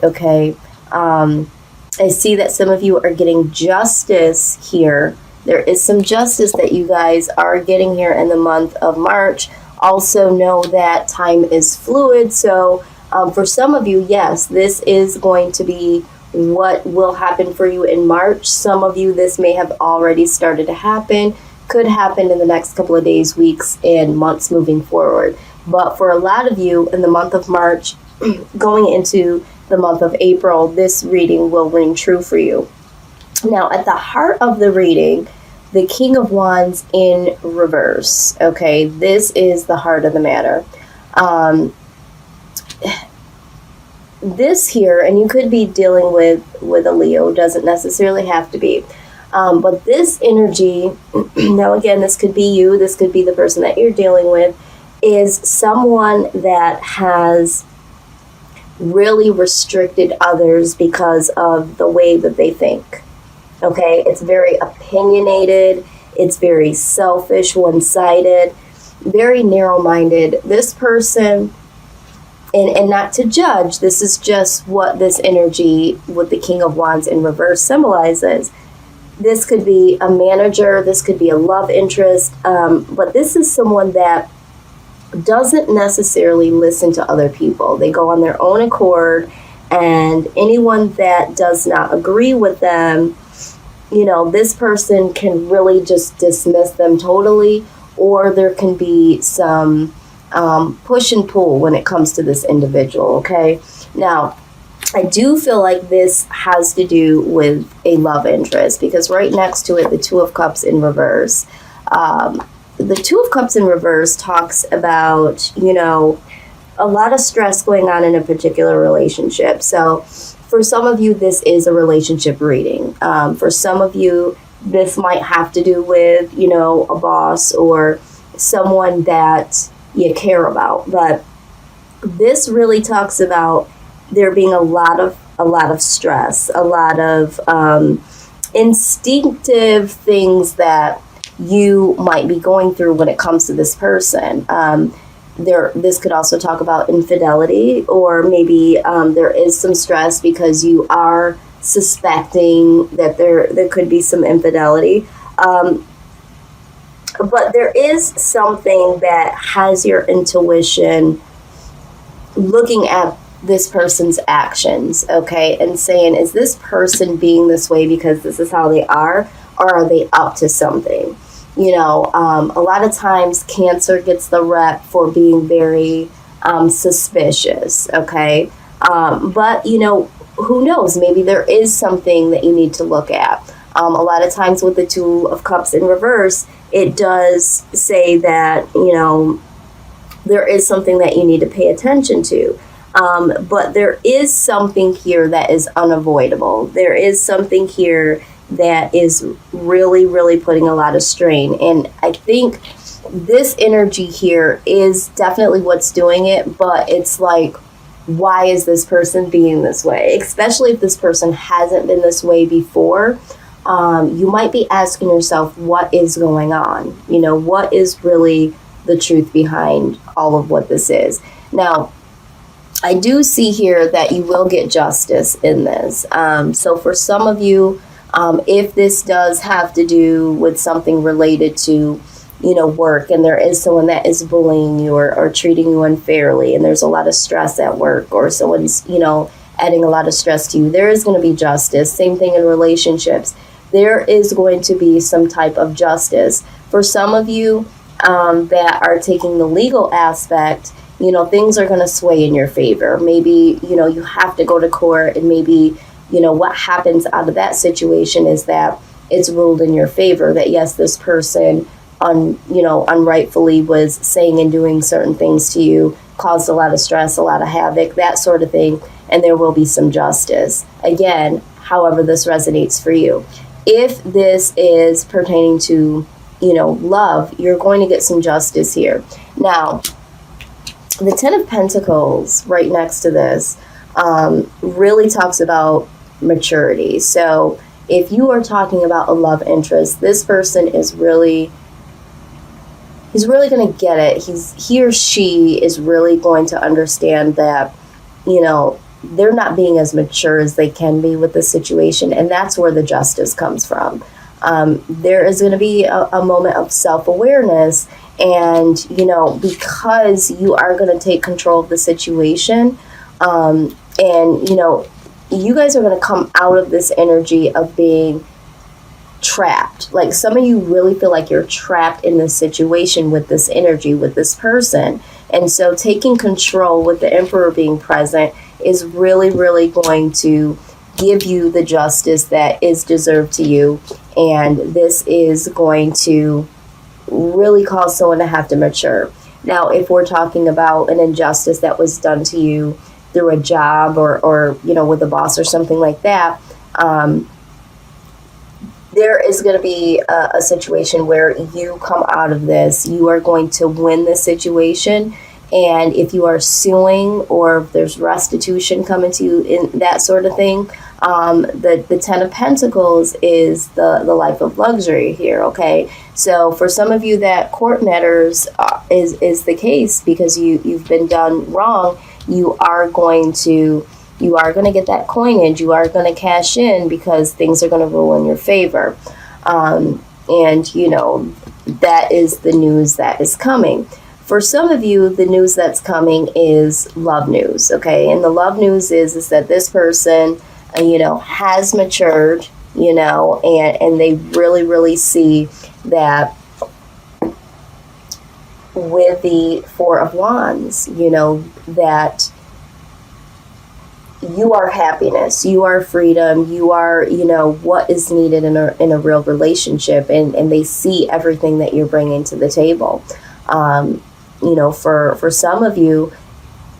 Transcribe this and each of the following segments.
Okay. I see that some of you are getting justice here. There is some justice that you guys are getting here in the month of March. Also know that time is fluid. So for some of you, yes, this is going to be what will happen for you in March. Some of you, this may have already started to happen, could happen in the next couple of days, weeks, and months moving forward. But for a lot of you in the month of March, going into the month of April, this reading will ring true for you. Now, at the heart of the reading, the King of Wands in reverse. Okay, this is the heart of the matter. This here, and you could be dealing with a Leo, doesn't necessarily have to be. But this energy, now again, this could be you, this could be the person that you're dealing with, is someone that has really restricted others because of the way that they think. Okay, it's very opinionated, it's very selfish, one-sided, very narrow-minded. This person, and not to judge, this is just what this energy with the King of Wands in reverse symbolizes. This could be a manager, this could be a love interest, but this is someone that doesn't necessarily listen to other people. They go on their own accord, and anyone that does not agree with them, you know, this person can really just dismiss them totally, or there can be some push and pull when it comes to this individual, okay? Now, I do feel like this has to do with a love interest, because right next to it, the Two of Cups in reverse. The Two of Cups in reverse talks about, you know, a lot of stress going on in a particular relationship. So for some of you, this is a relationship reading. For some of you, this might have to do with, you know, a boss or someone that you care about. But this really talks about there being a lot of stress, a lot of instinctive things that you might be going through when it comes to this person. This could also talk about infidelity, or maybe there is some stress because you are suspecting that there could be some infidelity. But there is something that has your intuition looking at this person's actions, okay, and saying, is this person being this way because this is how they are, or are they up to something? You know, a lot of times Cancer gets the rep for being very suspicious, okay? But, you know, who knows? Maybe there is something that you need to look at. A lot of times with the Two of Cups in reverse, it does say that, you know, there is something that you need to pay attention to. But there is something here that is unavoidable. There is something here that is really, really putting a lot of strain. And I think this energy here is definitely what's doing it, but it's like, why is this person being this way? Especially if this person hasn't been this way before. You might be asking yourself, what is going on? You know, what is really the truth behind all of what this is? Now, I do see here that you will get justice in this. So for some of you, if this does have to do with something related to, you know, work, and there is someone that is bullying you or treating you unfairly, and there's a lot of stress at work, or someone's, you know, adding a lot of stress to you, there is going to be justice. Same thing in relationships. There is going to be some type of justice. For some of you that are taking the legal aspect, you know, things are going to sway in your favor. Maybe, you know, you have to go to court, and maybe, you know, what happens out of that situation is that it's ruled in your favor, that yes, this person unrightfully was saying and doing certain things to you, caused a lot of stress, a lot of havoc, that sort of thing, and there will be some justice. Again, however this resonates for you. If this is pertaining to, you know, love, you're going to get some justice here. Now, the Ten of Pentacles right next to this really talks about maturity. So if you are talking about a love interest, this person is really, he's really going to get it. He or she is really going to understand that, you know, they're not being as mature as they can be with the situation, and that's where the justice comes from. There is going to be a moment of self-awareness, and because you are going to take control of the situation, and you guys are going to come out of this energy of being trapped. Like, some of you really feel like you're trapped in this situation with this energy, with this person. And so taking control with the Emperor being present is really, really going to give you the justice that is deserved to you. And this is going to really cause someone to have to mature. Now, if we're talking about an injustice that was done to you through a job or with a boss or something like that, there is going to be a situation where you come out of this. You are going to win the situation. And if you are suing, or if there's restitution coming to you in that sort of thing, the Ten of Pentacles is the life of luxury here, okay? So for some of you, that court matters is the case because you've been done wrong. You are going to get that coinage. You are going to cash in because things are going to rule in your favor. And that is the news that is coming. For some of you, the news that's coming is love news, okay? And the love news is that this person, has matured, and they really, really see that with the Four of Wands, that you are happiness, you are freedom, you are, what is needed in a real relationship, and they see everything that you're bringing to the table. For some of you,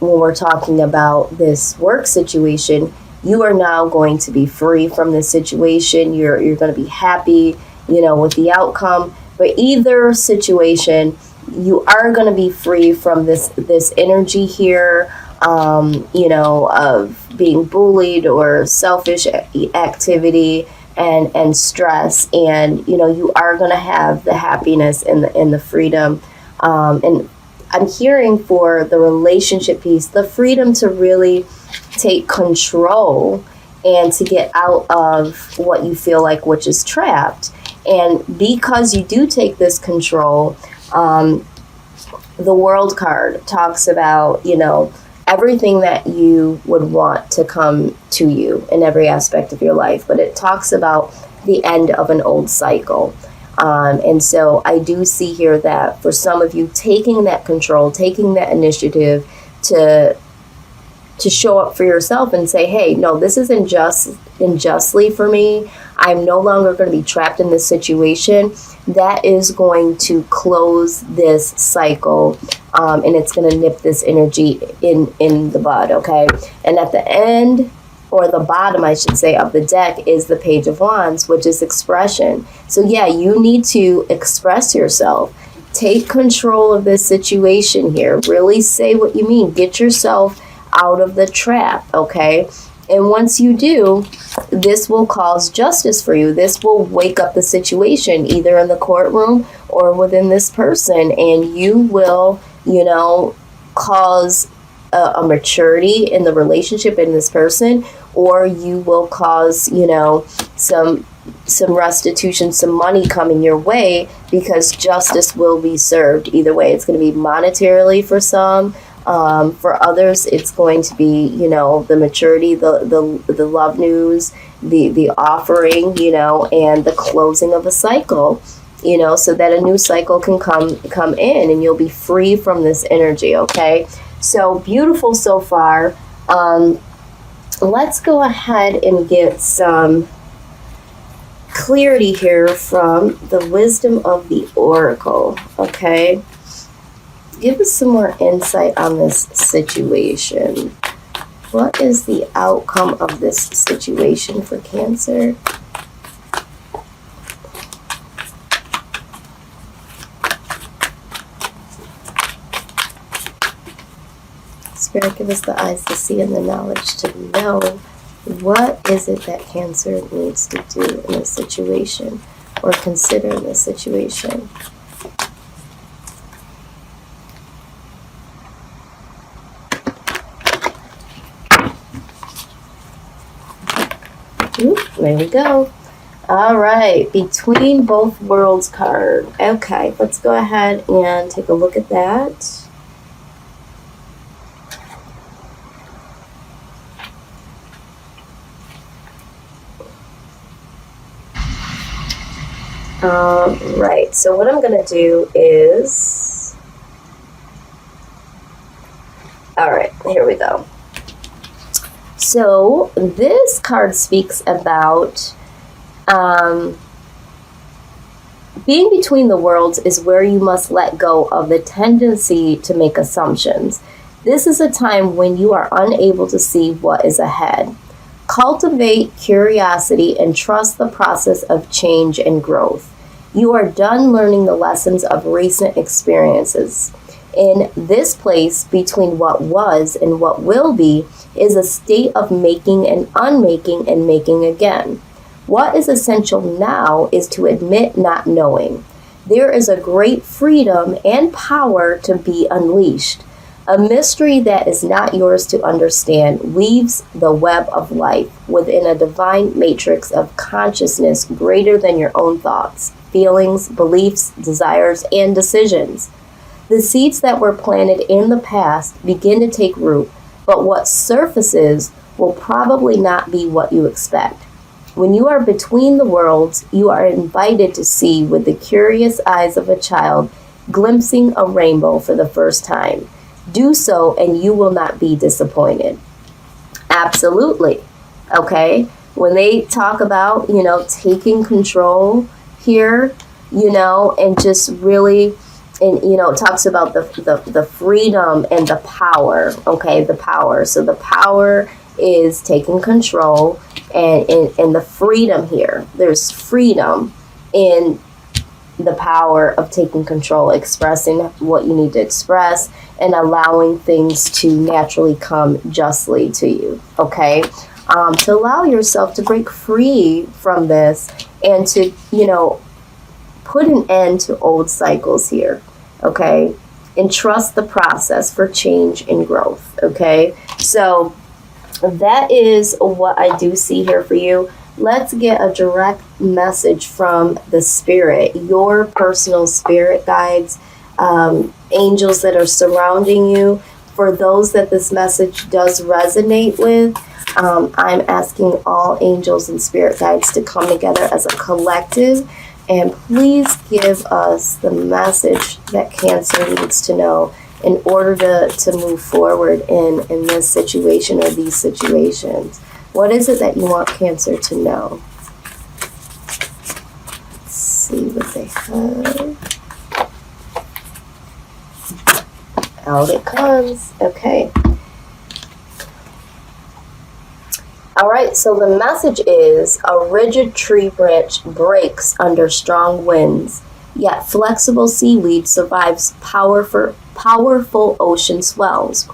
when we're talking about this work situation, you are now going to be free from this situation. You're going to be happy, with the outcome. But either situation, you are going to be free from this energy here, of being bullied or selfish activity and stress. And, you are going to have the happiness and the freedom. And I'm hearing for the relationship piece, the freedom to really take control and to get out of what you feel like, which is trapped. And because you do take this control, the World card talks about, everything that you would want to come to you in every aspect of your life. But it talks about the end of an old cycle. And so I do see here that for some of you, taking that control, taking that initiative to show up for yourself and say, hey, no, this is unjustly for me. I'm no longer going to be trapped in this situation. That is going to close this cycle, and it's going to nip this energy in the bud, okay? And at the end, or the bottom, I should say, of the deck is the Page of Wands, which is expression. So yeah, you need to express yourself. Take control of this situation here. Really say what you mean. Get yourself out of the trap, okay? And once you do, this will cause justice for you. This will wake up the situation, either in the courtroom or within this person, and you will, cause a maturity in the relationship in this person, or you will cause, some restitution, some money coming your way, because justice will be served either way. It's going to be monetarily for some. For others, it's going to be, the maturity, the love news, the offering, and the closing of a cycle, so that a new cycle can come in and you'll be free from this energy, okay? So beautiful so far. Let's go ahead and get some clarity here from the wisdom of the Oracle, okay? Give us some more insight on this situation. What is the outcome of this situation for Cancer? Spirit, give us the eyes to see and the knowledge to know. What is it that Cancer needs to do in this situation, or consider in this situation? Oop, there we go. All right, between both worlds card. Okay, let's go ahead and take a look at that. Right, so what I'm going to do is... All right, here we go. So this card speaks about being between the worlds is where you must let go of the tendency to make assumptions. This is a time when you are unable to see what is ahead. Cultivate curiosity and trust the process of change and growth. You are done learning the lessons of recent experiences. In this place between what was and what will be is a state of making and unmaking and making again. What is essential now is to admit not knowing. There is a great freedom and power to be unleashed. A mystery that is not yours to understand weaves the web of life within a divine matrix of consciousness greater than your own thoughts, feelings, beliefs, desires, and decisions. The seeds that were planted in the past begin to take root, but what surfaces will probably not be what you expect. When you are between the worlds, you are invited to see with the curious eyes of a child glimpsing a rainbow for the first time. Do so and you will not be disappointed. Absolutely. Okay? When they talk about, taking control here, and just really, and, it talks about the freedom and the power, okay? The power. So the power is taking control and the freedom here. There's freedom in the power of taking control, expressing what you need to express, and allowing things to naturally come justly to you, okay? To allow yourself to break free from this and to, put an end to old cycles here, okay? And trust the process for change and growth, okay? So that is what I do see here for you. Let's get a direct message from the spirit, your personal spirit guides, angels that are surrounding you. For those that this message does resonate with, I'm asking all angels and spirit guides to come together as a collective and please give us the message that Cancer needs to know in order to move forward in this situation or these situations. What is it that you want Cancer to know? Let's see what they have. Out it comes. Okay. All right, so the message is a rigid tree branch breaks under strong winds, yet flexible seaweed survives powerful ocean swells.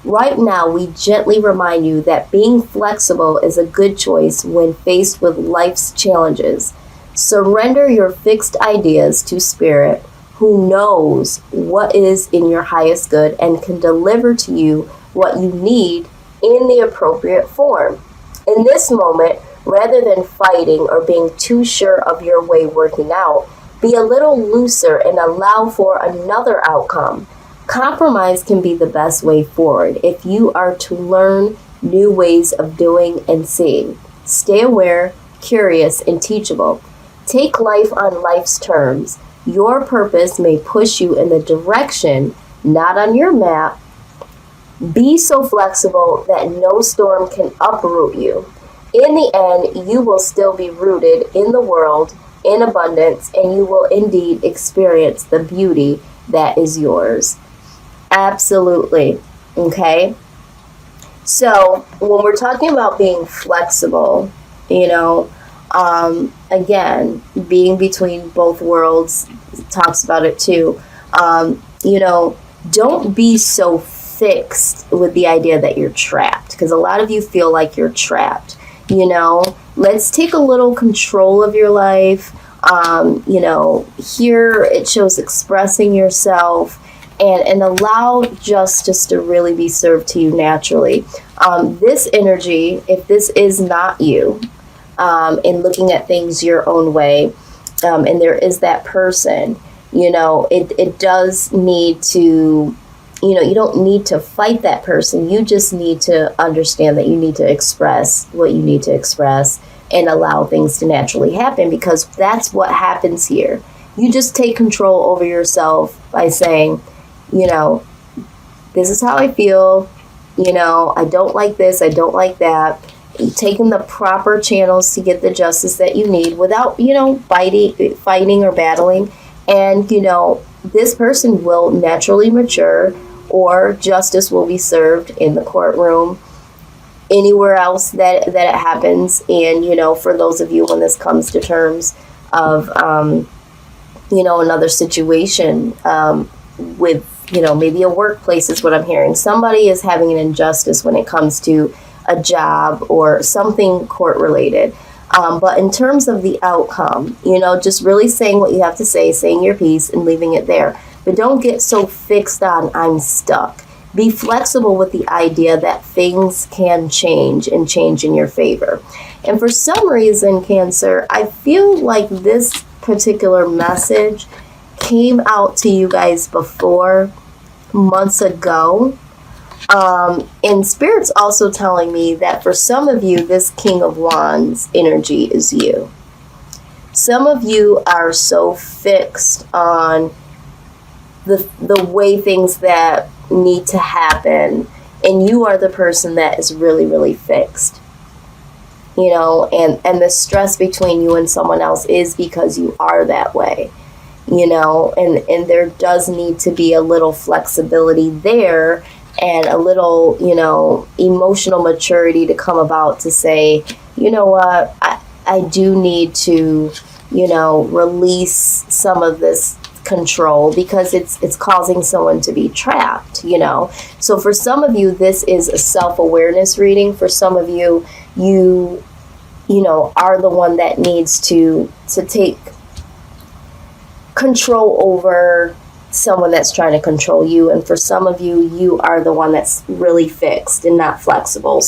Right now, we gently remind you that being flexible is a good choice when faced with life's challenges. Surrender your fixed ideas to Spirit, who knows what is in your highest good and can deliver to you what you need in the appropriate form. In this moment, rather than fighting or being too sure of your way working out, be a little looser and allow for another outcome. Compromise can be the best way forward if you are to learn new ways of doing and seeing. Stay aware, curious, and teachable. Take life on life's terms. Your purpose may push you in the direction not on your map. Be so flexible that no storm can uproot you. In the end, you will still be rooted in the world in abundance, and you will indeed experience the beauty that is yours. Absolutely. Okay? So, when we're talking about being flexible, again, being between both worlds talks about it too. Don't be so fixed with the idea that you're trapped, because a lot of you feel like you're trapped. Let's take a little control of your life. Here it shows expressing yourself and allow justice to really be served to you naturally. This energy, if this is not you, and looking at things your own way. And there is that person, it does need to, you don't need to fight that person. You just need to understand that you need to express what you need to express and allow things to naturally happen, because that's what happens here. You just take control over yourself by saying, this is how I feel, I don't like this, I don't like that. Taking the proper channels to get the justice that you need without, fighting or battling. And, this person will naturally mature, or justice will be served in the courtroom, anywhere else that it happens. And, for those of you, when this comes to terms of, another situation with, maybe a workplace is what I'm hearing. Somebody is having an injustice when it comes to a job or something court related. But in terms of the outcome, just really saying what you have to say, saying your piece and leaving it there. But don't get so fixed on I'm stuck. Be flexible with the idea that things can change and change in your favor. And for some reason, Cancer, I feel like this particular message came out to you guys before, months ago. And Spirit's also telling me that for some of you, this King of Wands energy is you. Some of you are so fixed on the way things that need to happen, and you are the person that is really, really fixed. And the stress between you and someone else is because you are that way. And there does need to be a little flexibility there, and a little, emotional maturity to come about to say, what, I do need to, release some of this control, because it's causing someone to be trapped, So for some of you, this is a self-awareness reading. For some of you, you are the one that needs to take control over someone that's trying to control you. And for some of you, you are the one that's really fixed and not flexible.